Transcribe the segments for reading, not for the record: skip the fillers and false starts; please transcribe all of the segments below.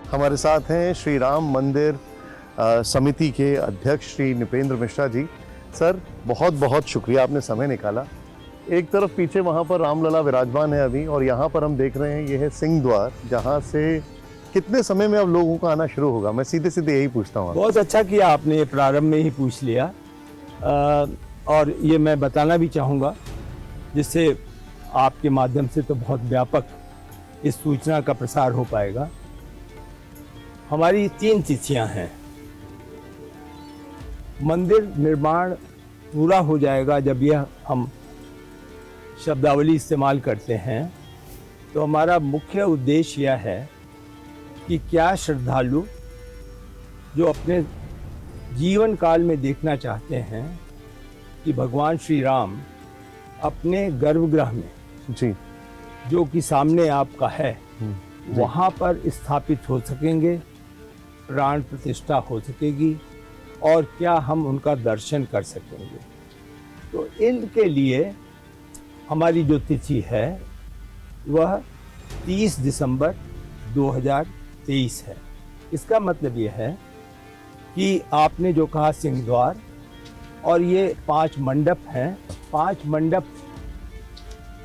हमारे साथ हैं श्री राम मंदिर समिति के अध्यक्ष श्री नृपेंद्र मिश्रा जी। सर, बहुत बहुत शुक्रिया, आपने समय निकाला। एक तरफ पीछे वहाँ पर रामलला विराजमान है अभी, और यहाँ पर हम देख रहे हैं ये है सिंह द्वार, जहाँ से कितने समय में अब लोगों का आना शुरू होगा? मैं सीधे सीधे यही पूछता हूँ। बहुत अच्छा किया आपने, प्रारंभ में ही पूछ लिया। और ये मैं बताना भी चाहूँगा, जिससे आपके माध्यम से तो बहुत व्यापक इस सूचना का प्रसार हो पाएगा। हमारी 3 तिथियां हैं। मंदिर निर्माण पूरा हो जाएगा जब यह हम शब्दावली इस्तेमाल करते हैं, तो हमारा मुख्य उद्देश्य यह है कि क्या श्रद्धालु जो अपने जीवन काल में देखना चाहते हैं कि भगवान श्री राम अपने गर्भगृह में, जी, जो कि सामने आपका है, वहाँ पर स्थापित हो सकेंगे, प्राण प्रतिष्ठा हो सकेगी, और क्या हम उनका दर्शन कर सकेंगे। तो इनके लिए हमारी जो तिथि है वह 30 दिसंबर 2023 है। इसका मतलब ये है कि आपने जो कहा सिंह द्वार, और ये 5 मंडप हैं। 5 मंडप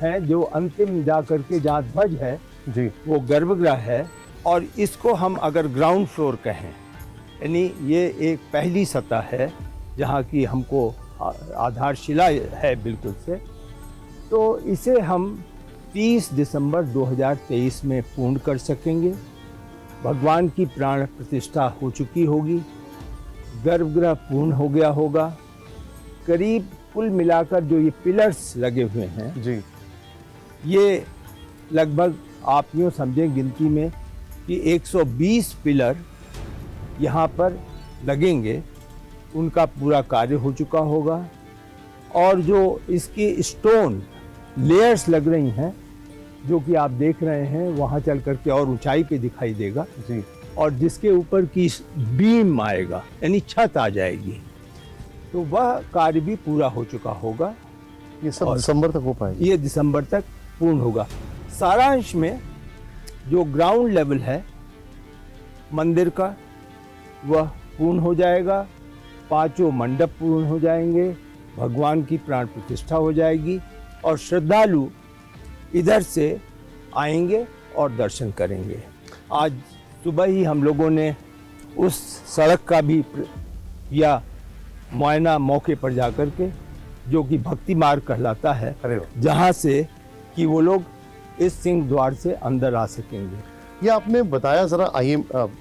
हैं जो अंतिम जा करके जहाँ ध्वज है जी, वो गर्भगृह है। और इसको हम अगर ग्राउंड फ्लोर कहें, यानी ये एक पहली सतह है जहाँ की हमको आधारशिला है बिल्कुल से, तो इसे हम 30 दिसंबर 2023 में पूर्ण कर सकेंगे। भगवान की प्राण प्रतिष्ठा हो चुकी होगी, गर्भगृह पूर्ण हो गया होगा। करीब कुल मिलाकर जो ये पिलर्स लगे हुए हैं जी, ये लगभग आप यूँ समझें गिनती में कि 120 पिलर यहाँ पर लगेंगे, उनका पूरा कार्य हो चुका होगा। और जो इसकी स्टोन लेयर्स लग रही हैं, जो कि आप देख रहे हैं, वहाँ चल करके और ऊंचाई पे दिखाई देगा जी, और जिसके ऊपर की बीम आएगा, यानी छत आ जाएगी, तो वह कार्य भी पूरा हो चुका होगा। ये सब दिसंबर तक हो पाएगा? ये दिसंबर तक पूर्ण होगा। सारांश में जो ग्राउंड लेवल है मंदिर का वह पूर्ण हो जाएगा, 5 मंडप पूर्ण हो जाएंगे, भगवान की प्राण प्रतिष्ठा हो जाएगी, और श्रद्धालु इधर से आएंगे और दर्शन करेंगे। आज सुबह ही हम लोगों ने उस सड़क का भी या मुआयना मौके पर जाकर के, जो कि भक्ति मार्ग कहलाता है, जहाँ से कि वो लोग इस सिंह द्वार से अंदर आ सकेंगे। ये आपने बताया, जरा आइए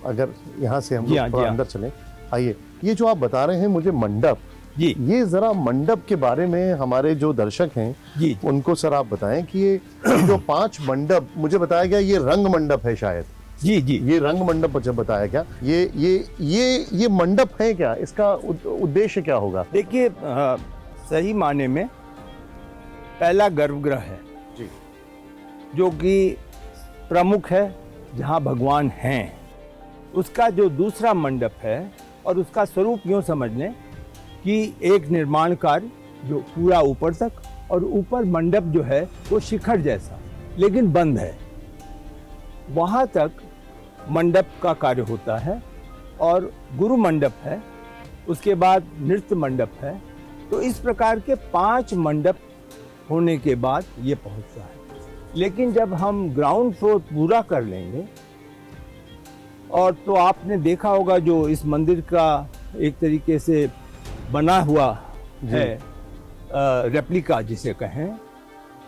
अगर यहाँ से हम लोग थोड़ा अंदर चलें। आइए, ये जो आप बता रहे हैं मुझे मंडप, जी, ये जरा मंडप के बारे में हमारे जो दर्शक हैं जी, उनको सर आप बताएं कि ये जो 5 मंडप मुझे बताया गया, ये रंग मंडप है शायद। जी, जी, ये रंग मंडप मुझे बताया गया। ये मंडप है क्या? इसका उद्देश्य क्या होगा? देखिए, सही माने में पहला गर्भगृह है जी, जो कि प्रमुख है, जहाँ भगवान हैं। उसका जो दूसरा मंडप है, और उसका स्वरूप यूँ समझ लें कि एक निर्माण कार्य जो पूरा ऊपर तक, और ऊपर मंडप जो है वो शिखर जैसा लेकिन बंद है, वहाँ तक मंडप का कार्य होता है। और गुरु मंडप है, उसके बाद नृत्य मंडप है। तो इस प्रकार के 5 मंडप होने के बाद ये पहुँचता है। लेकिन जब हम ग्राउंड फ्लोर पूरा कर लेंगे, और तो आपने देखा होगा जो इस मंदिर का एक तरीके से बना हुआ है, रेप्लिका जिसे कहें,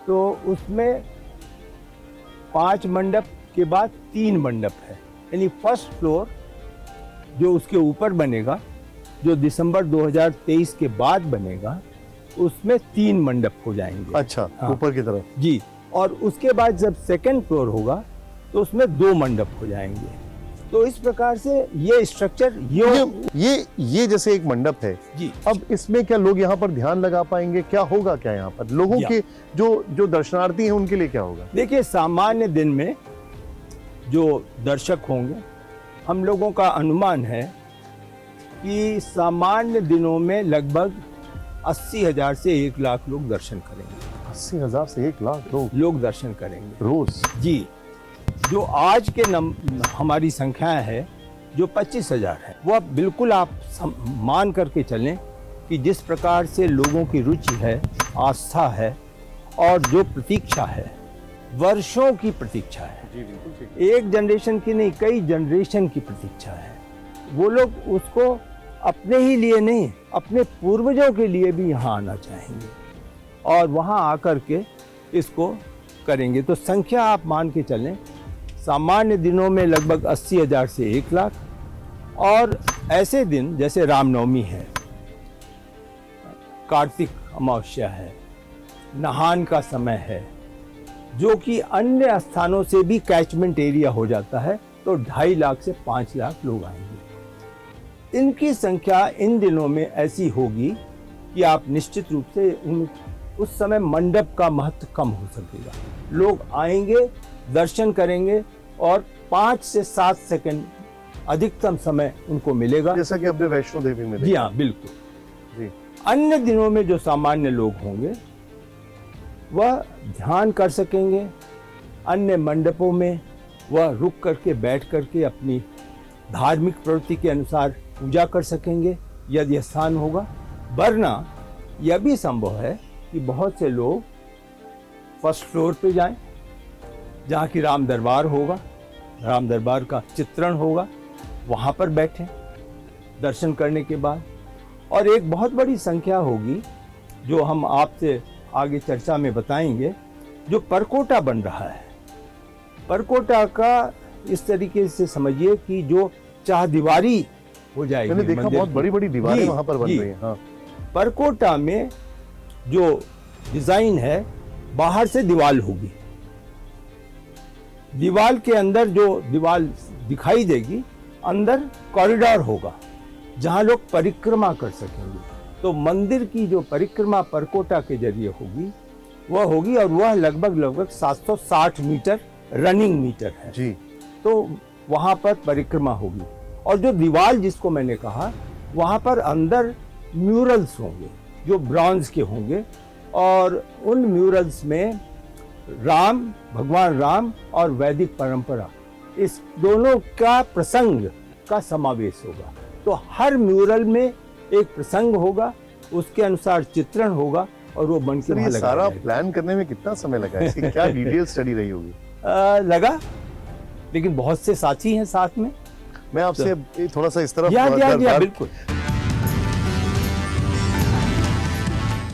तो उसमें 5 मंडप के बाद 3 मंडप है। यानी फर्स्ट फ्लोर जो उसके ऊपर बनेगा, जो दिसंबर 2023 के बाद बनेगा, उसमें 3 मंडप हो जाएंगे। अच्छा, ऊपर की तरफ? जी। और उसके बाद जब सेकंड फ्लोर होगा तो उसमें 2 मंडप हो जाएंगे। तो इस प्रकार से ये स्ट्रक्चर ये जैसे एक मंडप है जी। अब इसमें क्या लोग यहाँ पर ध्यान लगा पाएंगे? क्या होगा क्या यहाँ पर लोगों के जो दर्शनार्थी हैं उनके लिए क्या होगा? देखिए, सामान्य दिन में जो दर्शक होंगे, हम लोगों का अनुमान है कि सामान्य दिनों में लगभग 80,000 से 1 लाख लोग दर्शन करेंगे। 80,000 से 1 लाख लोग दर्शन करेंगे रोज? जी। जो आज के हमारी संख्या है जो 25,000 है, वह बिल्कुल आप मान करके चलें कि जिस प्रकार से लोगों की रुचि है, आस्था है और जो प्रतीक्षा है, वर्षों की प्रतीक्षा है, जी बिल्कुल ठीक। एक जनरेशन की नहीं, कई जनरेशन की प्रतीक्षा है। वो लोग उसको अपने ही लिए नहीं, अपने पूर्वजों के लिए भी यहाँ आना चाहेंगे और वहाँ आकर के इसको करेंगे। तो संख्या आप मान के चलें, सामान्य दिनों में लगभग 80,000 से 1 लाख, और ऐसे दिन जैसे रामनवमी है, कार्तिक अमावस्या है, नहान का समय है, जो कि अन्य स्थानों से भी कैचमेंट एरिया हो जाता है, तो 2.5 लाख से 5 लाख लोग आएंगे। इनकी संख्या इन दिनों में ऐसी होगी कि आप निश्चित रूप से उस समय मंडप का महत्व कम हो सकेगा। लोग आएंगे, दर्शन करेंगे और 5 से 7 सेकंड अधिकतम समय उनको मिलेगा, जैसा कि अपने वैष्णो देवी में। जी हाँ, बिल्कुल जी। अन्य दिनों में जो सामान्य लोग होंगे वह ध्यान कर सकेंगे, अन्य मंडपों में वह रुक करके बैठ करके अपनी धार्मिक प्रवृत्ति के अनुसार पूजा कर सकेंगे यदि स्थान होगा। वरना यह भी संभव है कि बहुत से लोग फर्स्ट फ्लोर पे जाएं, जहाँ की राम दरबार होगा, राम दरबार का चित्रण होगा, वहाँ पर बैठें दर्शन करने के बाद। और एक बहुत बड़ी संख्या होगी जो हम आपसे आगे चर्चा में बताएंगे, जो परकोटा बन रहा है। परकोटा का इस तरीके से समझिए कि जो चारदीवारी हो जाएगी। मैंने देखा बहुत बड़ी बड़ी दीवारें वहां पर बन रही हैं। हाँ। परकोटा में जो डिजाइन है, बाहर से दीवार होगी, दीवार के अंदर जो दीवार दिखाई देगी, अंदर कॉरिडोर होगा जहां लोग परिक्रमा कर सकेंगे। तो मंदिर की जो परिक्रमा परकोटा के जरिए होगी वह होगी, और वह लगभग 760 मीटर रनिंग मीटर है जी। तो वहां पर परिक्रमा होगी। और जो दीवार जिसको मैंने कहा, वहां पर अंदर म्यूरल्स होंगे जो ब्रॉन्ज के होंगे, और उन म्यूरल्स में भगवान राम और वैदिक परंपरा, इस दोनों का प्रसंग का समावेश होगा। तो हर म्यूरल में एक प्रसंग होगा, उसके अनुसार चित्रण होगा, और वो बन के ये सारा प्लान करने में कितना समय लगा? इसकी क्या डिटेल स्टडी रही होगी? लगा, लेकिन बहुत से साथी हैं साथ में। मैं आपसे थोड़ा सा इस तरफ बिल्कुल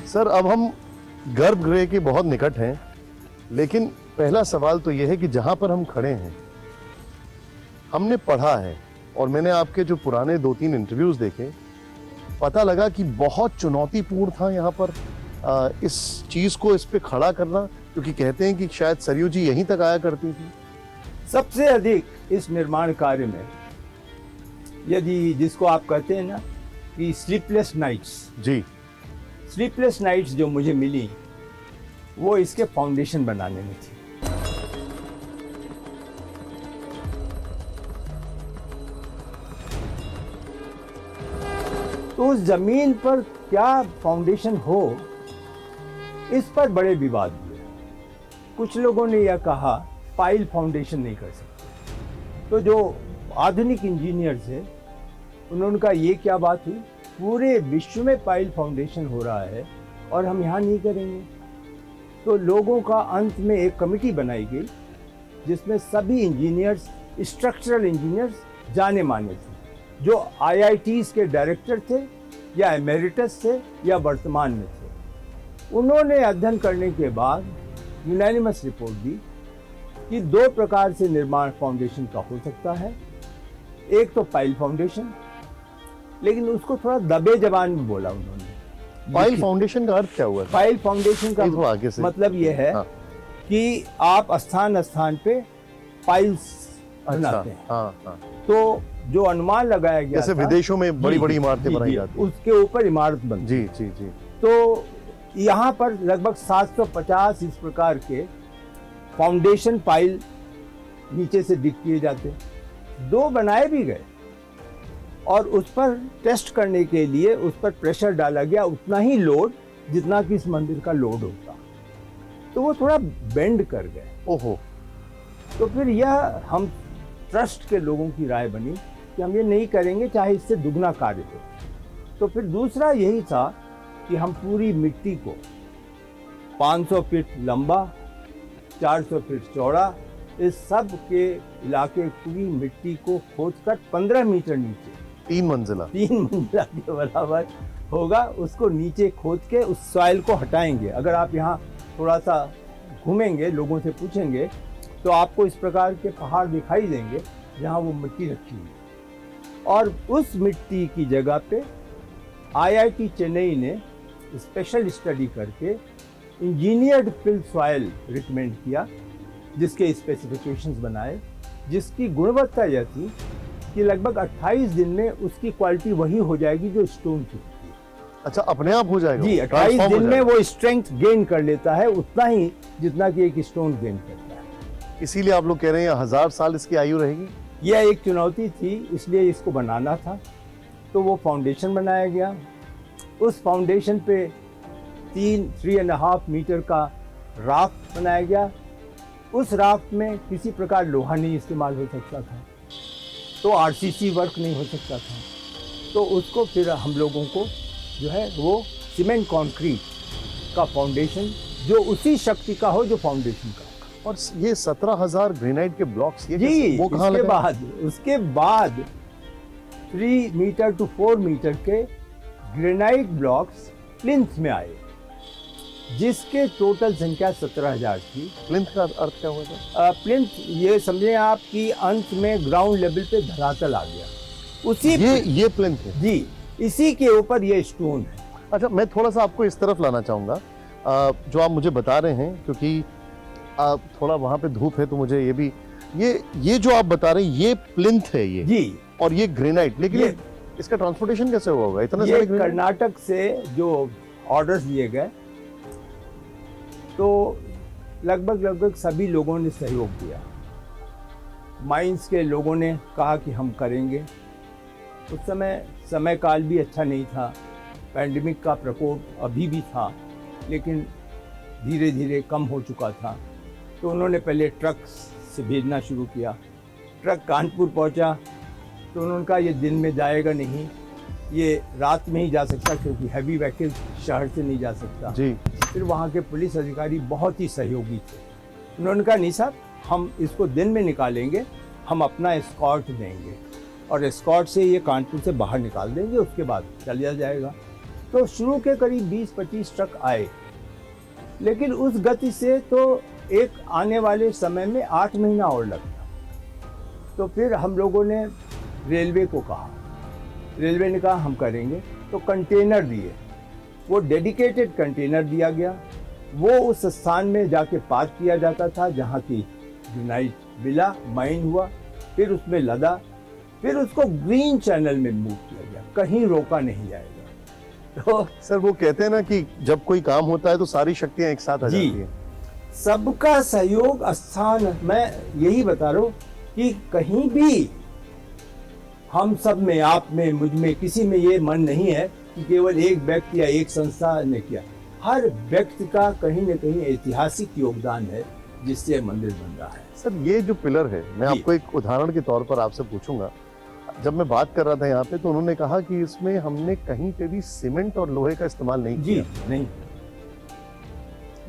सर, अब हम गर्भगृह के बहुत निकट हैं, लेकिन पहला सवाल तो यह है कि जहां पर हम खड़े हैं, हमने पढ़ा है और मैंने आपके जो पुराने 2-3 इंटरव्यूज देखे, पता लगा कि बहुत चुनौतीपूर्ण था यहाँ पर इस चीज को इस पे खड़ा करना, क्योंकि कहते हैं कि शायद सरयू जी यहीं तक आया करती थी। सबसे अधिक इस निर्माण कार्य में, यदि जिसको आप कहते हैं ना कि स्लीपलेस नाइट्स, जी, स्लीपलेस नाइट्स जो मुझे मिली वो इसके फाउंडेशन बनाने में थी। तो उस जमीन पर क्या फाउंडेशन हो, इस पर बड़े विवाद हुए। कुछ लोगों ने यह कहा पाइल फाउंडेशन नहीं कर सकते। तो जो आधुनिक इंजीनियर्स हैं, उन्होंने कहा ये क्या बात हुई, पूरे विश्व में पाइल फाउंडेशन हो रहा है और हम यहाँ नहीं करेंगे। तो लोगों का अंत में एक कमेटी बनाई गई जिसमें सभी इंजीनियर्स, स्ट्रक्चरल इंजीनियर्स जाने माने थे, जो IITs के डायरेक्टर थे या एमेरिटस थे या वर्तमान में थे। उन्होंने अध्ययन करने के बाद यूनानिमस रिपोर्ट दी कि 2 प्रकार से निर्माण फाउंडेशन का हो सकता है। एक तो पाइल फाउंडेशन, लेकिन उसको थोड़ा दबे जबान में बोला उन्होंने। पाइल फाउंडेशन का अर्थ क्या हुआ? पाइल फाउंडेशन का मतलब यह है कि आप स्थान स्थान पे पाइल्स बनाते हैं। हाँ। तो जो अनुमान लगाया गया, जैसे विदेशों में बड़ी बड़ी इमारतें बनाई जाती हैं, उसके ऊपर इमारत बनती है। जी। तो यहाँ पर लगभग 750 इस प्रकार के फाउंडेशन पाइल नीचे से डिग किए जाते, 2 बनाए भी गए और उस पर टेस्ट करने के लिए उस पर प्रेशर डाला गया, उतना ही लोड जितना कि इस मंदिर का लोड होता। तो वो थोड़ा बेंड कर गए। ओहो। तो फिर यह हम ट्रस्ट के लोगों की राय बनी कि हम ये नहीं करेंगे चाहे इससे दुगना कार्य हो। तो फिर दूसरा यही था कि हम पूरी मिट्टी को 500 फीट लंबा, 400 फीट चौड़ा, इस सब के इलाके पूरी मिट्टी को खोदकर 15 मीटर नीचे 3 मंजिला 3 मंजिला के बराबर होगा, उसको नीचे खोद के उस सॉइल को हटाएंगे। अगर आप यहाँ थोड़ा सा घूमेंगे, लोगों से पूछेंगे, तो आपको इस प्रकार के पहाड़ दिखाई देंगे जहाँ वो मिट्टी रखी हुई है। और उस मिट्टी की जगह पे IIT चेन्नई ने स्पेशल स्टडी करके इंजीनियर्ड फिल सॉइल रिकमेंड किया, जिसके स्पेसिफिकेशंस बनाए, जिसकी गुणवत्ता यह थी कि लगभग 28 दिन में उसकी क्वालिटी वही हो जाएगी जो स्टोन की होती है। अच्छा, अपने आप हो जाएगा? जी, 28 दिन में वो स्ट्रेंथ गेन कर लेता है, उतना ही जितना कि एक स्टोन गेन करता है। इसीलिए आप लोग कह रहे हैं 1000 साल इसकी आयु रहेगी? यह एक चुनौती थी, इसलिए इसको बनाना था। तो वो फाउंडेशन बनाया गया। उस फाउंडेशन पे 3.5 मीटर का राफ्ट बनाया गया। उस राफ्ट में किसी प्रकार लोहा नहीं इस्तेमाल हो सकता था, तो RCC वर्क नहीं हो सकता था। तो उसको फिर हम लोगों को जो है वो सीमेंट कंक्रीट का फाउंडेशन, जो उसी शक्ति का हो जो फाउंडेशन का। और ये 17,000 ग्रेनाइट के ब्लॉक्स, ये जी, वो कहाँ लगे? उसके बाद 3 मीटर टू 4 मीटर के ग्रेनाइट ब्लॉक्स प्लिंथ में आए, जिसके टोटल संख्या 17,000 थी। प्लिंथ का अर्थ क्या हुआ? प्लिंथ ये समझे आप कि अंत में ग्राउंड लेवल पे धरातल आ गया, उसी ये प्लिंथ है जी, इसी के ऊपर ये स्टोन है। अच्छा, मैं थोड़ा सा आपको इस तरफ लाना चाहूँगा, जो आप मुझे बता रहे हैं, क्योंकि थोड़ा वहाँ पे धूप है, तो मुझे ये भी ये जो आप बता रहे हैं ये प्लिंथ है ये जी, और ये ग्रेनाइट, लेकिन इसका ट्रांसपोर्टेशन कैसे हुआ होगा इतना ये सारे कर्नाटक से जो ऑर्डर्स दिए गए, तो लगभग सभी लोगों ने सहयोग दिया। माइंस के लोगों ने कहा कि हम करेंगे। उस समय काल भी अच्छा नहीं था, पैंडेमिक का प्रकोप अभी भी था, लेकिन धीरे धीरे कम हो चुका था। तो उन्होंने पहले ट्रक से भेजना शुरू किया। ट्रक कानपुर पहुंचा तो उन्होंने कहा ये दिन में जाएगा नहीं, ये रात में ही जा सकता, क्योंकि हैवी व्हीकल शहर से नहीं जा सकता जी। फिर वहाँ के पुलिस अधिकारी बहुत ही सहयोगी थे। उन्होंने कहा नहीं साहब, हम इसको दिन में निकालेंगे, हम अपना एस्कॉर्ट देंगे और एस्कॉर्ट से ये कानपुर से बाहर निकाल देंगे, उसके बाद चलिया जाएगा। तो शुरू के करीब 20-25 ट्रक आए, लेकिन उस गति से तो एक आने वाले समय में 8 महीना और लगता। तो फिर हम लोगों ने रेलवे को कहा, रेलवे ने कहा हम करेंगे, तो कंटेनर दिए, वो डेडिकेटेड कंटेनर दिया गया। वो उस स्थान में जाके पार्क किया जाता था जहाँ की ग्रेनाइट मिला, माइन हुआ, फिर उसमें लदा, फिर उसको ग्रीन चैनल में मूव किया गया, कहीं रोका नहीं जाएगा। तो सर वो कहते हैं ना कि जब कोई काम होता है तो सारी शक्तियां एक साथ आ जाती हैं। सबका सहयोग स्थान, मैं यही बता रहा हूँ कि कहीं भी हम सब में, आप में, मुझ में, किसी में ये मन नहीं है कि केवल एक व्यक्ति या एक संस्था ने किया। हर व्यक्ति का कहीं न कहीं ऐतिहासिक योगदान है, जिससे मंदिर बन रहा है। सर ये जो पिलर है, मैं आपको एक उदाहरण के तौर पर आपसे पूछूंगा। जब मैं बात कर रहा था यहाँ पे, तो उन्होंने कहा कि इसमें हमने कहीं पे भी सीमेंट और लोहे का इस्तेमाल नहीं किया। जी नहीं।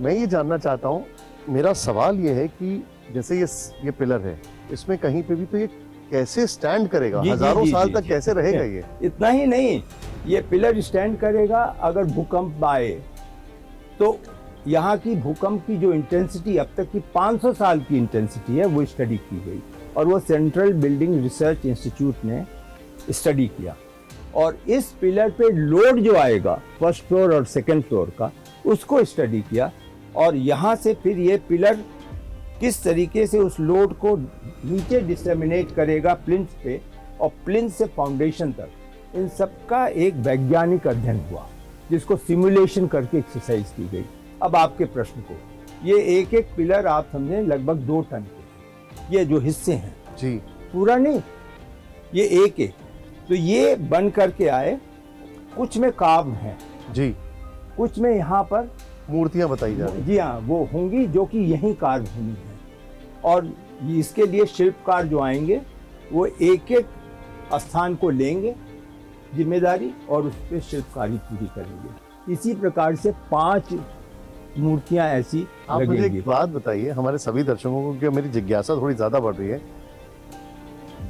मैं ये जानना चाहता हूँ, मेरा सवाल ये है कि जैसे ये पिलर है, इसमें कहीं पे भी तो ये कैसे स्टैंड करेगा? हजारों साल तक कैसे रहेगा ये? इतना ही नहीं, ये पिलर स्टैंड करेगा अगर भूकंप आए तो। यहाँ की भूकंप की जो इंटेंसिटी अब तक की 500 साल की इंटेंसिटी है, वो स्टडी की गई और वो सेंट्रल बिल्डिंग रिसर्च इंस्टीट्यूट ने स्टडी किया। और इस पिलर पे लोड जो आएगा फर्स्ट फ्लोर और सेकंड फ्लोर का, उसको स्टडी किया। और यहाँ से फिर ये पिलर किस तरीके से उस लोड को नीचे डिसमिनेट करेगा प्लिंथ पे, और प्लिंथ से फाउंडेशन तक, इन सब का एक वैज्ञानिक अध्ययन हुआ, जिसको सिमुलेशन करके एक्सरसाइज की गई। अब आपके प्रश्न को, ये एक एक पिलर आप समझें लगभग 2 टन के, ये जो हिस्से हैं जी, पूरा नहीं, ये एक एक, तो ये बन करके आए। कुछ में काम है जी, कुछ में यहाँ पर मूर्तियां बताई जा रही हैं। जी हाँ, वो होंगी जो कि यहीं कार्य होनी है। और इसके लिए शिल्पकार जो आएंगे वो एक एक स्थान को लेंगे जिम्मेदारी और उस पर शिल्पकारी पूरी करेंगे। इसी प्रकार से 5 मूर्तियां ऐसी आप मुझे लगेंगी। एक बात बताइए हमारे सभी दर्शकों को, क्योंकि मेरी जिज्ञासा थोड़ी ज्यादा बढ़ रही है।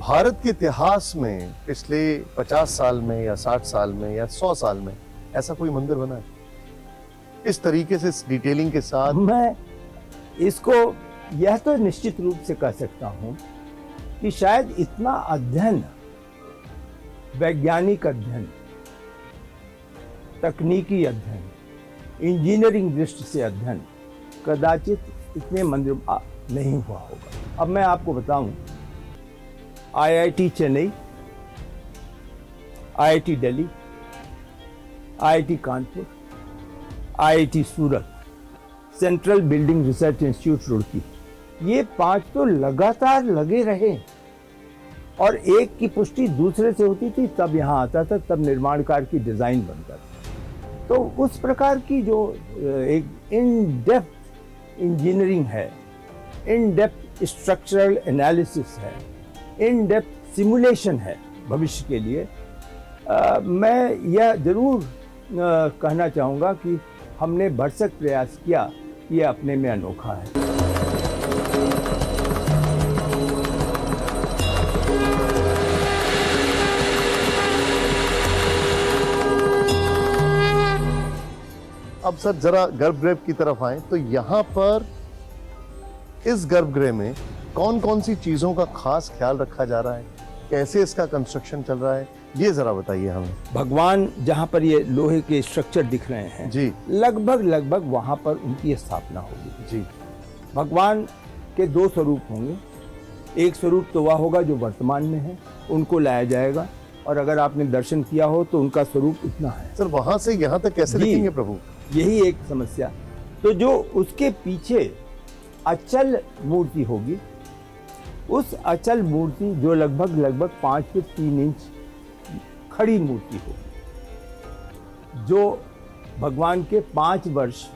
भारत के इतिहास में पिछले 50 साल में या 60 साल में या 100 साल में ऐसा कोई मंदिर बना है इस तरीके से, इस डिटेलिंग के साथ? मैं इसको यह तो निश्चित रूप से कह सकता हूं कि शायद इतना अध्ययन, वैज्ञानिक अध्ययन, तकनीकी अध्ययन, इंजीनियरिंग दृष्टि से अध्ययन कदाचित इतने मंदिर नहीं हुआ होगा। अब मैं आपको बताऊं, IIT Chennai, IIT Delhi, IIT Kanpur, IIT Surat, central building research institute Roorkee, ये 5 तो लगातार लगे रहे और एक की पुष्टि दूसरे से होती थी, तब यहाँ आता था, तब निर्माण कार्य की डिजाइन बनता था। तो उस प्रकार की जो एक इन डेप्थ इंजीनियरिंग है, इन डेप्थ स्ट्रक्चरल एनालिसिस है, इन डेप्थ सिमुलेशन है भविष्य के लिए, मैं यह जरूर कहना चाहूँगा कि हमने भरसक प्रयास किया, ये अपने में अनोखा है। अब सर जरा गर्भगृह की तरफ आए तो यहाँ पर इस गर्भगृह में कौन कौन सी चीजों का खास ख्याल रखा जा रहा है, कैसे इसका कंस्ट्रक्शन चल रहा है, ये जरा बताइए हमें। भगवान जहाँ पर ये लोहे के स्ट्रक्चर दिख रहे हैं जी, लगभग वहाँ पर उनकी स्थापना होगी। जी, भगवान के 2 स्वरूप होंगे। एक स्वरूप तो वह होगा जो वर्तमान में है, उनको लाया जाएगा, और अगर आपने दर्शन किया हो तो उनका स्वरूप इतना है। सर वहां से यहाँ तक कैसे जी। दिखेंगे प्रभु? यही एक समस्या। तो जो उसके पीछे अचल मूर्ति होगी, उस अचल मूर्ति जो लगभग 5 फीट 3 इंच खड़ी मूर्ति होगी, जो भगवान के 5 वर्ष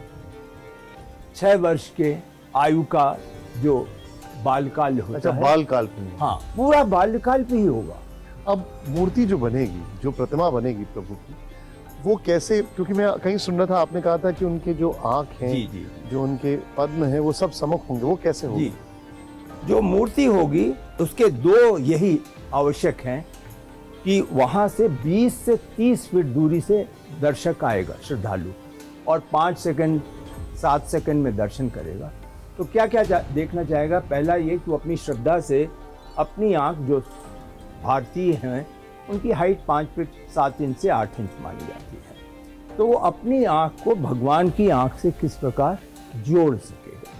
6 वर्ष के आयु का जो बालकाल होता अच्छा, है। बालकाल पे। हाँ, पूरा बाल्यकाल पे ही होगा। अब मूर्ति जो बनेगी, जो प्रतिमा बनेगी प्रभु की, वो कैसे, क्योंकि मैं कहीं सुन रहा था, आपने कहा था कि उनके जो आंख हैं, जी जी जो उनके पद्म हैं, वो सब सम्मुख होंगे, वो कैसे होंगे? जी, जो मूर्ति होगी उसके 2 यही आवश्यक हैं कि वहाँ से 20 से 30 फीट दूरी से दर्शक आएगा, श्रद्धालु, और 5 सेकंड 7 सेकंड में दर्शन करेगा। तो क्या क्या देखना चाहेगा? पहला ये कि वो अपनी श्रद्धा से अपनी आँख, जो भारतीय हैं उनकी हाइट 5 फीट 7 इंच से 8 इंच मानी जाती है, तो वो अपनी आँख को भगवान की आँख से किस प्रकार जोड़ सकेगा।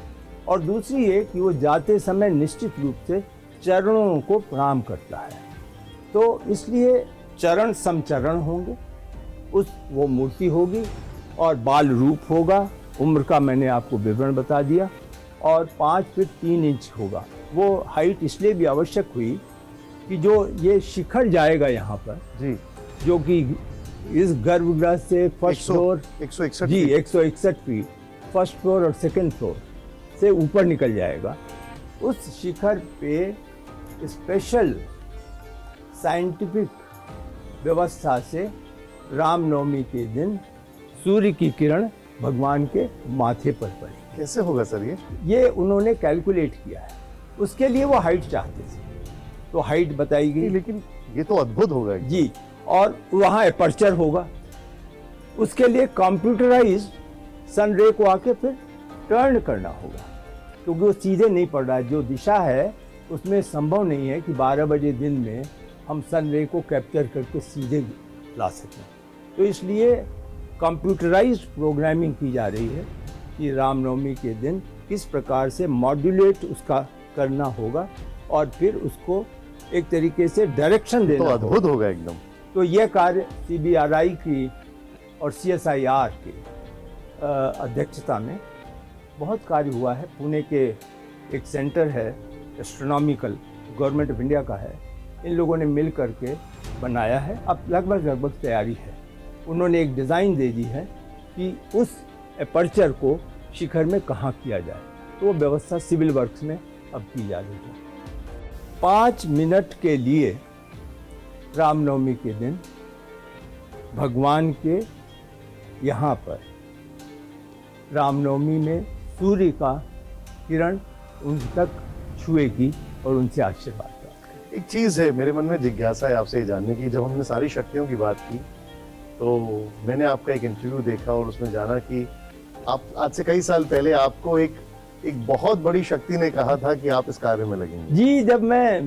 और दूसरी ये कि वो जाते समय निश्चित रूप से चरणों को प्रणाम करता है, तो इसलिए चरण समचरण होंगे, वो मूर्ति होगी, और बाल रूप होगा। उम्र का मैंने आपको विवरण बता दिया, और 5 फीट 3 इंच होगा। वो हाइट इसलिए भी आवश्यक हुई कि जो ये शिखर जाएगा यहाँ पर, जी, जो कि इस गर्भगृह से फर्स्ट फ्लोर 161 जी 161 फीट फर्स्ट फ्लोर और सेकंड फ्लोर से ऊपर निकल जाएगा, उस शिखर पे स्पेशल साइंटिफिक व्यवस्था से रामनवमी के दिन सूर्य की किरण भगवान के माथे पर पड़ेगी। कैसे होगा सर ये उन्होंने कैलकुलेट किया है, उसके लिए वो हाइट चाहते थे, तो हाइट बताई गई। लेकिन ये तो अद्भुत होगा जी, और वहाँ एपर्चर होगा, उसके लिए कंप्यूटराइज्ड सन रे को आके फिर टर्न करना होगा, क्योंकि वो सीधे नहीं पड़ रहा है। जो दिशा है उसमें संभव नहीं है कि 12 बजे दिन में हम सन रे को कैप्चर करके सीधे ला सकें, तो इसलिए कंप्यूटराइज्ड प्रोग्रामिंग की जा रही है कि रामनवमी के दिन किस प्रकार से मॉड्यूलेट उसका करना होगा और फिर उसको एक तरीके से डायरेक्शन देना। तो अद्भुत होगा एकदम। तो यह कार्य CBRI की और CSIR की अध्यक्षता में बहुत कार्य हुआ है। पुणे के एक सेंटर है एस्ट्रोनॉमिकल, गवर्नमेंट ऑफ इंडिया का है, इन लोगों ने मिल करके बनाया है। अब लगभग तैयारी है। उन्होंने एक डिज़ाइन दे दी है कि उस एपर्चर को शिखर में कहाँ किया जाए, तो वो व्यवस्था सिविल वर्क्स में अब की इजाज़त है। 5 मिनट के लिए रामनवमी के दिन भगवान के यहाँ पर रामनवमी में सूर्य का किरण उन तक छुएगी और उनसे आशीर्वाद प्राप्त करेगी। एक चीज है मेरे मन में जिज्ञासा है आपसे ये जानने की, जब हमने सारी शक्तियों की बात की तो मैंने आपका एक इंटरव्यू देखा और उसमें जाना कि आप आज से कई साल पहले आपको एक बहुत बड़ी शक्ति ने कहा था कि आप इस कार्य में लगेंगे। जी, जब मैं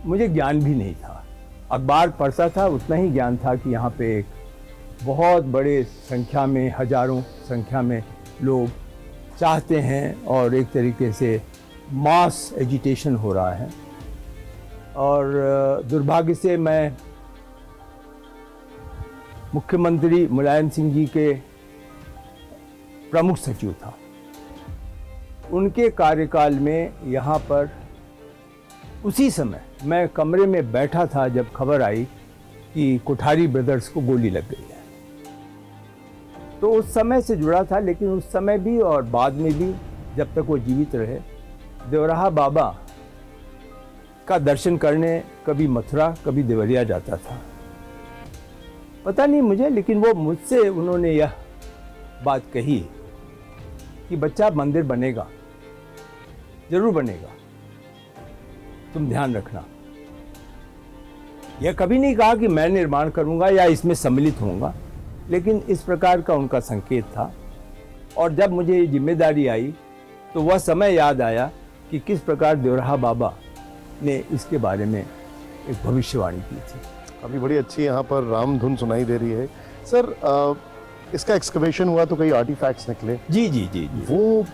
मुझे ज्ञान भी नहीं था, अखबार पढ़ता था, उतना ही ज्ञान था कि यहाँ पे एक बहुत बड़े संख्या में, हजारों संख्या में लोग चाहते हैं और एक तरीके से मास एजिटेशन हो रहा है। और दुर्भाग्य से मैं मुख्यमंत्री मुलायम सिंह जी के प्रमुख सचिव था। उनके कार्यकाल में यहाँ पर उसी समय मैं कमरे में बैठा था जब खबर आई कि कोठारी ब्रदर्स को गोली लग गई है। तो उस समय से जुड़ा था, लेकिन उस समय भी और बाद में भी जब तक वो जीवित रहे, देवराहा बाबा का दर्शन करने कभी मथुरा कभी देवरिया जाता था। पता नहीं मुझे, लेकिन वो मुझसे उन्होंने यह बात कही कि बच्चा मंदिर बनेगा, जरूर बनेगा, तुम ध्यान रखना। यह कभी नहीं कहा कि मैं निर्माण करूंगा या इसमें सम्मिलित होऊंगा, लेकिन इस प्रकार का उनका संकेत था। और जब मुझे ये जिम्मेदारी आई तो वह समय याद आया कि किस प्रकार देवराहा बाबा ने इसके बारे में एक भविष्यवाणी की थी। अभी बड़ी अच्छी यहाँ पर राम धुन सुनाई दे रही है। सर इसका एक्सकवेशन हुआ तो कई आर्टिफैक्ट्स निकले। जी जी जी जी, वो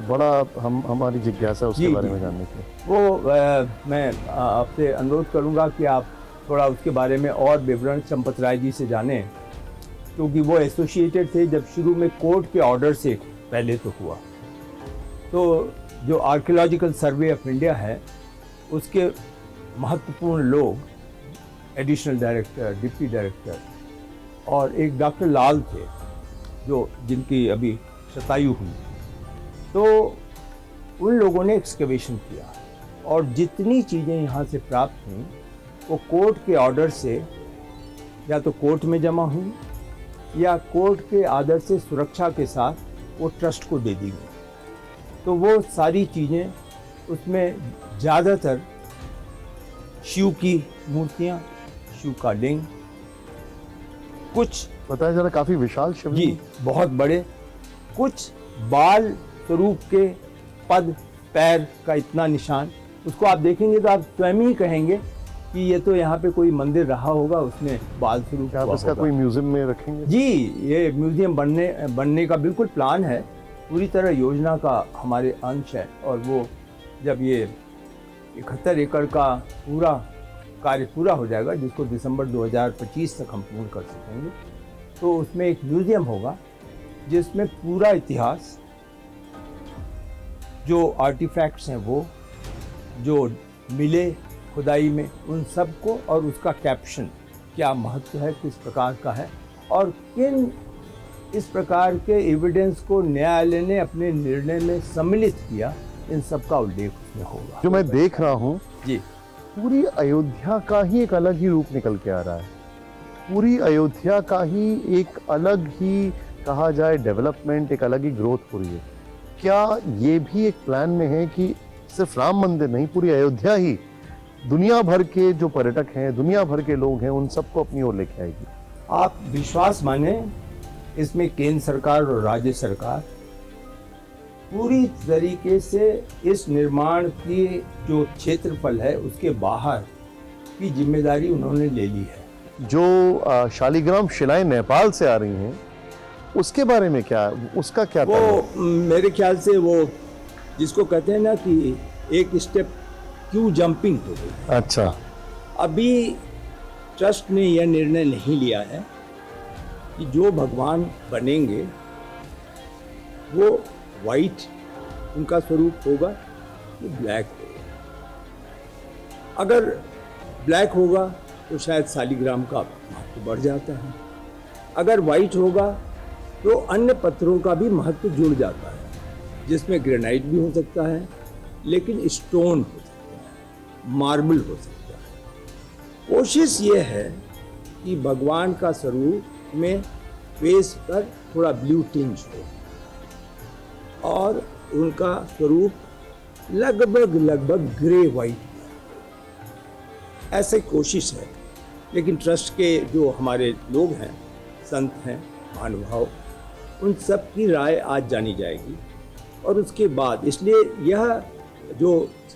बड़ा हमारी जिज्ञासा उसके बारे में जानने की। वो मैं आपसे अनुरोध करूँगा कि आप थोड़ा उसके बारे में और विवरण चंपत राय जी से जानें, क्योंकि वो एसोसिएटेड थे जब शुरू में कोर्ट के ऑर्डर से पहले तो हुआ। तो जो आर्कियोलॉजिकल सर्वे ऑफ इंडिया है उसके महत्वपूर्ण लोग, एडिशनल डायरेक्टर, डिप्टी डायरेक्टर और एक डॉक्टर लाल थे जो जिनकी अभी शतायु हुई, तो उन लोगों ने एक्सकवेशन किया और जितनी चीज़ें यहाँ से प्राप्त हुई वो कोर्ट के ऑर्डर से या तो कोर्ट में जमा हुई या कोर्ट के आदर से सुरक्षा के साथ वो ट्रस्ट को दे दी गई। तो वो सारी चीज़ें, उसमें ज़्यादातर शिव की मूर्तियाँ, शिव का लिंग, कुछ बताया जा रहा काफी विशाल शिवलिंग। जी बहुत बड़े, कुछ बाल स्वरूप के पद पैर का इतना निशान, उसको आप देखेंगे तो आप स्वयं ही कहेंगे कि ये तो यहाँ पे कोई मंदिर रहा होगा, उसमें बाल स्वरूप आप इसका कोई म्यूजियम में रखेंगे? जी, ये म्यूजियम बनने का बिल्कुल प्लान है, पूरी तरह योजना का हमारे अंश है। और वो जब ये 71 एकड़ का पूरा कार्य पूरा हो जाएगा, जिसको दिसंबर 2025 तक हम पूर्ण कर सकेंगे, तो उसमें एक म्यूजियम होगा जिसमें पूरा इतिहास, जो आर्टिफैक्ट्स हैं वो जो मिले खुदाई में, उन सब को, और उसका कैप्शन क्या महत्व है, किस प्रकार का है और किन इस प्रकार के एविडेंस को न्यायालय ने अपने निर्णय में सम्मिलित किया, इन सब का उल्लेख उसमें होगा। जो मैं देख रहा हूँ जी, पूरी अयोध्या का ही एक अलग ही रूप निकल के आ रहा है। पूरी अयोध्या का ही एक अलग ही, कहा जाए, डेवलपमेंट, एक अलग ही ग्रोथ हो रही है। क्या ये भी एक प्लान में है कि सिर्फ राम मंदिर नहीं, पूरी अयोध्या ही दुनिया भर के जो पर्यटक हैं, दुनिया भर के लोग हैं, उन सबको अपनी ओर लेके आएगी? आप विश्वास माने, इसमें केंद्र सरकार और राज्य सरकार पूरी तरीके से इस निर्माण की जो क्षेत्रफल है उसके बाहर की जिम्मेदारी उन्होंने ले ली है। जो शालिग्राम शिलाएं नेपाल से आ रही हैं, उसके बारे में क्या, उसका क्या वो मेरे ख्याल से वो जिसको कहते हैं ना कि एक स्टेप क्यों जंपिंग हो गई। अच्छा, अभी ट्रस्ट ने यह निर्णय नहीं लिया है कि जो भगवान बनेंगे वो वाइट उनका स्वरूप होगा कि ब्लैक होगा। अगर ब्लैक होगा तो शायद शालिग्राम का महत्व बढ़ जाता है, अगर वाइट होगा तो अन्य पत्थरों का भी महत्व जुड़ जाता है। जिसमें ग्रेनाइट भी हो सकता है, लेकिन स्टोन हो सकता है, मार्बल हो सकता है। कोशिश ये है कि भगवान का स्वरूप में फेस पर थोड़ा ब्लू टिंज हो और उनका स्वरूप लगभग ग्रे वाइट, ऐसे कोशिश है। लेकिन ट्रस्ट के जो हमारे लोग हैं, संत हैं, महानुभाव, उन सब की राय आज जानी जाएगी और उसके बाद, इसलिए यह जो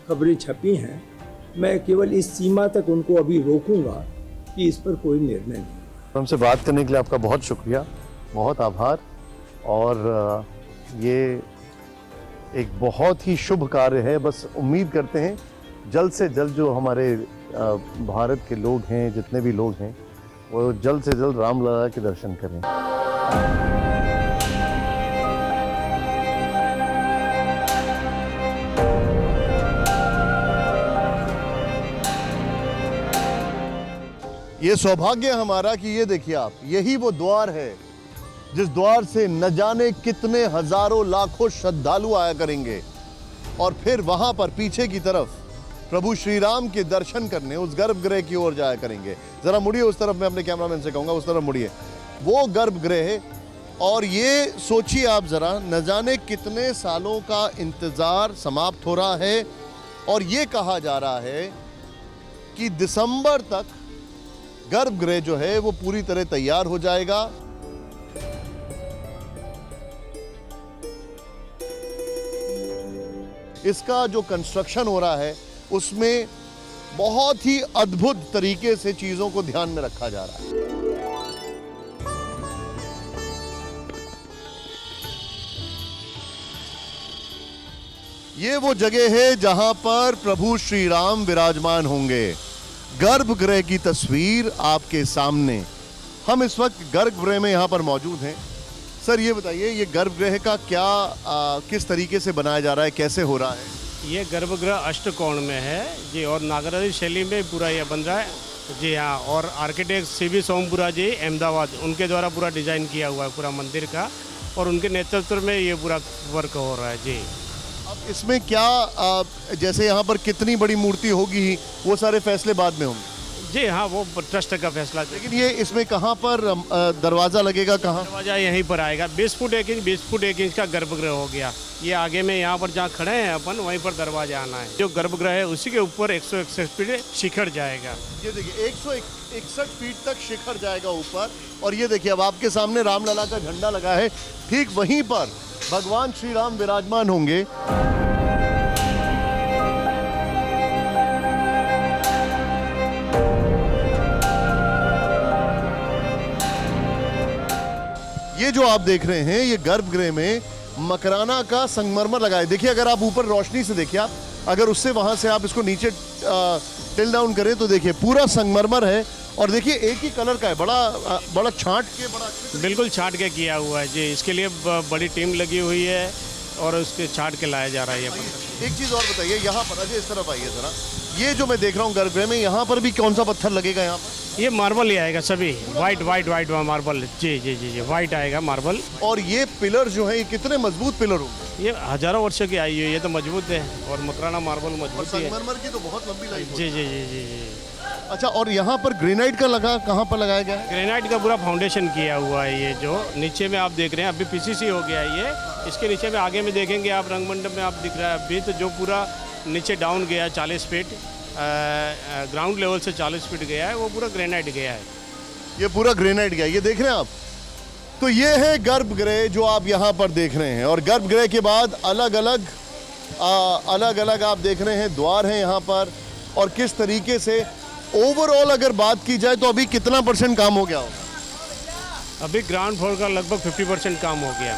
खबरें छपी हैं, मैं केवल इस सीमा तक उनको अभी रोकूंगा कि इस पर कोई निर्णय नहीं। हमसे बात करने के लिए आपका बहुत शुक्रिया, बहुत आभार। और ये एक बहुत ही शुभ कार्य है। बस उम्मीद करते हैं जल्द से जल्द जो हमारे भारत के लोग हैं, जितने भी लोग हैं, वो जल्द से जल्द रामलला के दर्शन करें। ये सौभाग्य हमारा कि ये देखिए आप, यही वो द्वार है जिस द्वार से न जाने कितने हजारों लाखों श्रद्धालु आया करेंगे और फिर वहां पर पीछे की तरफ प्रभु श्री राम के दर्शन करने उस गर्भगृह की ओर जाया करेंगे। जरा मुड़िए उस तरफ, मैं अपने कैमरामैन से कहूंगा उस तरफ मुड़िए, वो गर्भगृह है। और ये सोचिए आप जरा, न जाने कितने सालों का इंतजार समाप्त हो रहा है और ये कहा जा रहा है कि दिसंबर तक गर्भगृह जो है वो पूरी तरह तैयार हो जाएगा। इसका जो कंस्ट्रक्शन हो रहा है उसमें बहुत ही अद्भुत तरीके से चीजों को ध्यान में रखा जा रहा है। ये वो जगह है जहां पर प्रभु श्री राम विराजमान होंगे। गर्भगृह की तस्वीर आपके सामने। हम इस वक्त गर्भगृह में यहां पर मौजूद हैं। सर ये बताइए, ये गर्भगृह का क्या किस तरीके से बनाया जा रहा है, कैसे हो रहा है? ये गर्भगृह अष्टकोण में है जी और नागराजी शैली में पूरा ये बन रहा है जी हाँ। और आर्किटेक्ट सीवी सोमपुरा जी अहमदाबाद, उनके द्वारा पूरा डिजाइन किया हुआ है पूरा मंदिर का और उनके नेतृत्व में ये पूरा वर्क हो रहा है जी। अब इसमें क्या जैसे यहाँ पर कितनी बड़ी मूर्ति होगी वो सारे फैसले बाद में होंगे? जी हाँ, वो ट्रस्ट का फैसला। लेकिन ये इसमें कहाँ पर दरवाजा लगेगा? कहाँ दरवाजा यहीं पर आएगा। 20 फुट 1 इंच का गर्भगृह हो गया। ये आगे में यहाँ पर जहाँ खड़े हैं अपन, वहीं पर दरवाजा आना है। जो गर्भगृह है उसी के ऊपर 161 फीट शिखर जाएगा। ये देखिए 161 फीट तक शिखर जाएगा ऊपर। और ये देखिए अब आपके सामने रामलला का झंडा लगा है, ठीक वहीं पर भगवान श्री राम विराजमान होंगे। ये जो आप देख रहे हैं, ये गर्भगृह में मकराना का संगमरमर लगा है। देखिए अगर आप ऊपर रोशनी से देखिए, आप अगर उससे वहां से आप इसको नीचे टिल डाउन करें तो देखिए पूरा संगमरमर है। और देखिए एक ही कलर का है, बड़ा छांट के, बड़ा बिल्कुल छांट के किया हुआ है जी। इसके लिए बड़ी टीम लगी हुई है और उसके छांट के लाया जा रहा है। एक चीज और बताइए, यहाँ पर अजय इस तरफ आइए जरा, ये जो मैं देख रहा हूँ गर्भगृह में, यहाँ पर भी कौन सा पत्थर लगेगा? यहाँ पर ये मार्बल ही आएगा, सभी वाइट मार्बल। जी जी जी जी, वाइट आएगा मार्बल। और ये पिलर जो है, ये कितने मजबूत पिलर होंगे? ये हजारों वर्षों की आई हुई है, ये तो मजबूत है। और मकराना मार्बल मजबूत है। संगमरमर की तो बहुत लंबी लाइफ। जी जी जी जी जी। अच्छा, और यहाँ पर ग्रेनाइट का लगा, कहाँ पर लगाया गया है? ग्रेनाइट का पूरा फाउंडेशन किया हुआ है। ये जो नीचे में आप देख रहे हैं अभी पीसीसी हो गया है ये। इसके नीचे में आगे में देखेंगे आप, रंगमंडप में आप दिख रहा है अभी, तो जो पूरा नीचे डाउन गया है 40 फीट, ग्राउंड लेवल से 40 फीट गया है, वो पूरा ग्रेनाइट गया है। ये पूरा ग्रेनाइट गया, ये देख रहे हैं आप। तो ये है गर्भगृह जो आप यहाँ पर देख रहे हैं। और गर्भगृह के बाद अलग अलग आप देख रहे हैं द्वार हैं यहाँ पर। और किस तरीके से ओवरऑल अगर बात की जाए तो अभी कितना % काम हो गया होगा? अभी ग्राउंड फ्लोर का लगभग 50% काम हो गया।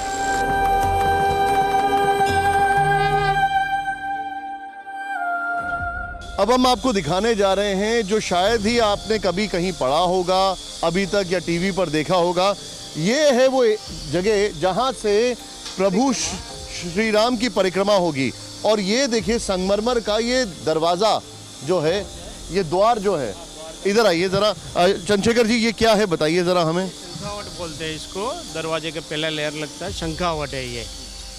अब हम आपको दिखाने जा रहे हैं जो शायद ही आपने कभी कहीं पढ़ा होगा अभी तक या टीवी पर देखा होगा। ये है वो जगह जहां से प्रभु श्री राम की परिक्रमा होगी। और ये देखिए संगमरमर का ये दरवाज़ा जो है, ये द्वार जो है, इधर आइए ज़रा चंद्रशेखर जी, ये क्या है बताइए ज़रा हमें। शंखावट बोलते हैं इसको। दरवाजे के पहला लेयर लगता है, शंखावट है ये।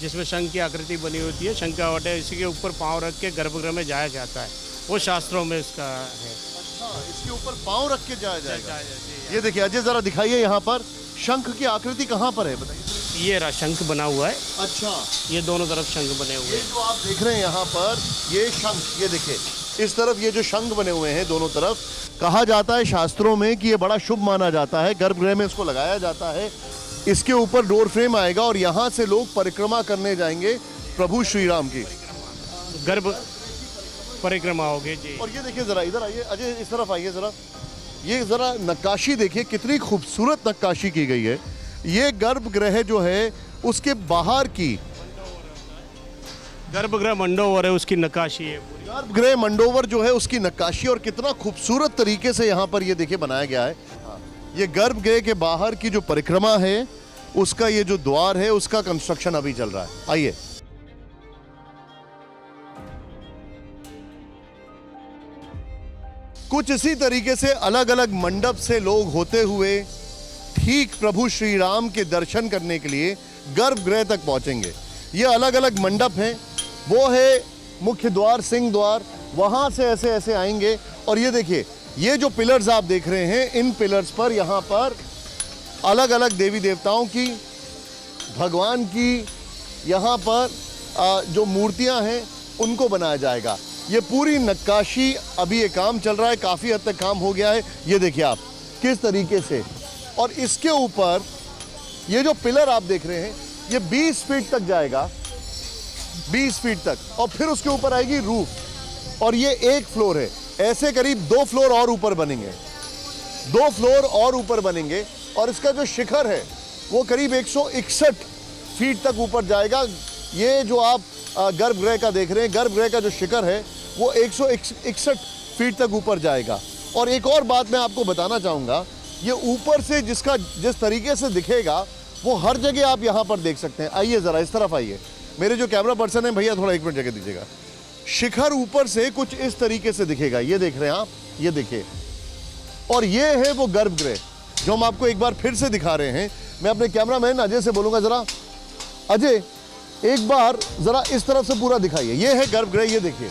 जिसमें शंख की आकृति बनी होती है। शंख का वट है, इसी के ऊपर पाँव रख के गर्भगृह में जाया जाता है, वो शास्त्रों में इसका है। अच्छा, इसके ऊपर पाँव रख के जाया जाएगा। जी, ये देखिए अजय जरा दिखाइए यहाँ पर शंख की आकृति कहाँ पर है बताइए। ये रहा शंख बना हुआ है, अच्छा, ये दोनों तरफ शंख बने हुए ये हैं। जो आप देख रहे हैं यहाँ पर ये शंख, ये देखिए इस तरफ ये जो शंख बने हुए हैं दोनों तरफ, कहा जाता है शास्त्रों में कि ये बड़ा शुभ माना जाता है। गर्भगृह में इसको लगाया जाता है, इसके ऊपर डोर फ्रेम आएगा और यहाँ से लोग परिक्रमा करने जाएंगे प्रभु श्री राम की। गर्भ परिक्रमा होगी जी। और ये देखिए जरा इधर आइए अजय, इस तरफ आइए जरा, ये जरा नक्काशी देखिए कितनी खूबसूरत नक्काशी की गई है। ये गर्भगृह जो है उसके बाहर की गर्भगृह मंडोवर है, उसकी नक्काशी है पूरी। गर्भगृह मंडोवर जो है उसकी नक्काशी, और कितना खूबसूरत तरीके से यहाँ पर ये देखिए बनाया गया है। ये गर्भगृह के बाहर की जो परिक्रमा है उसका ये जो द्वार है उसका कंस्ट्रक्शन अभी चल रहा है। आइए कुछ इसी तरीके से अलग अलग मंडप से लोग होते हुए ठीक प्रभु श्री राम के दर्शन करने के लिए गर्भगृह तक पहुंचेंगे। ये अलग अलग मंडप हैं, वो है मुख्य द्वार, सिंह द्वार, वहां से ऐसे ऐसे आएंगे। और ये देखिए ये जो पिलर्स आप देख रहे हैं, इन पिलर्स पर यहाँ पर अलग अलग देवी देवताओं की, भगवान की यहाँ पर जो मूर्तियाँ हैं उनको बनाया जाएगा। ये पूरी नक्काशी अभी ये काम चल रहा है, काफ़ी हद तक काम हो गया है। ये देखिए आप किस तरीके से, और इसके ऊपर ये जो पिलर आप देख रहे हैं ये 20 फीट तक जाएगा, 20 फीट तक, और फिर उसके ऊपर आएगी रूफ, और ये एक फ्लोर है। ऐसे करीब 2 फ्लोर और ऊपर बनेंगे, 2 फ्लोर और ऊपर बनेंगे, और इसका जो शिखर है वो करीब 161 फीट तक ऊपर जाएगा। ये जो आप गर्भगृह का देख रहे हैं, गर्भगृह का जो शिखर है वो 161 फीट तक ऊपर जाएगा। और एक और बात मैं आपको बताना चाहूँगा, ये ऊपर से जिस तरीके से दिखेगा वो हर जगह आप यहाँ पर देख सकते हैं। आइए ज़रा इस तरफ आइए, मेरे जो कैमरा पर्सन है भैया थोड़ा 1 मिनट जगह दीजिएगा। शिखर ऊपर से कुछ इस तरीके से दिखेगा, ये देख रहे हैं आप, ये देखिए। और ये है वो गर्भगृह जो हम आपको एक बार फिर से दिखा रहे हैं। मैं अपने कैमरामैन अजय से बोलूँगा, ज़रा अजय एक बार ज़रा इस तरफ से पूरा दिखाइए। ये है गर्भगृह, ये देखिए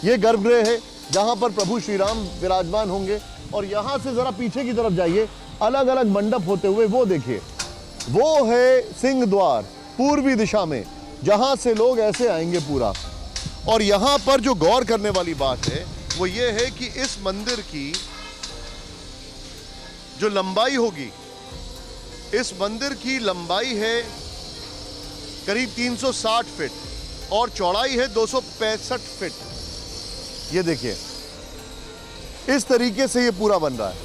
ये गर्भगृह है जहाँ पर प्रभु श्री राम विराजमान होंगे। और यहाँ से ज़रा पीछे की तरफ जाइए, अलग अलग मंडप होते हुए वो देखिए, वो है सिंह द्वार पूर्वी दिशा में, जहाँ से लोग ऐसे आएंगे पूरा। और यहाँ पर जो गौर करने वाली बात है वो ये है कि इस मंदिर की जो लंबाई होगी, इस मंदिर की लंबाई है करीब 360 फीट और चौड़ाई है 265 फीट। ये देखिए इस तरीके से ये पूरा बन रहा है।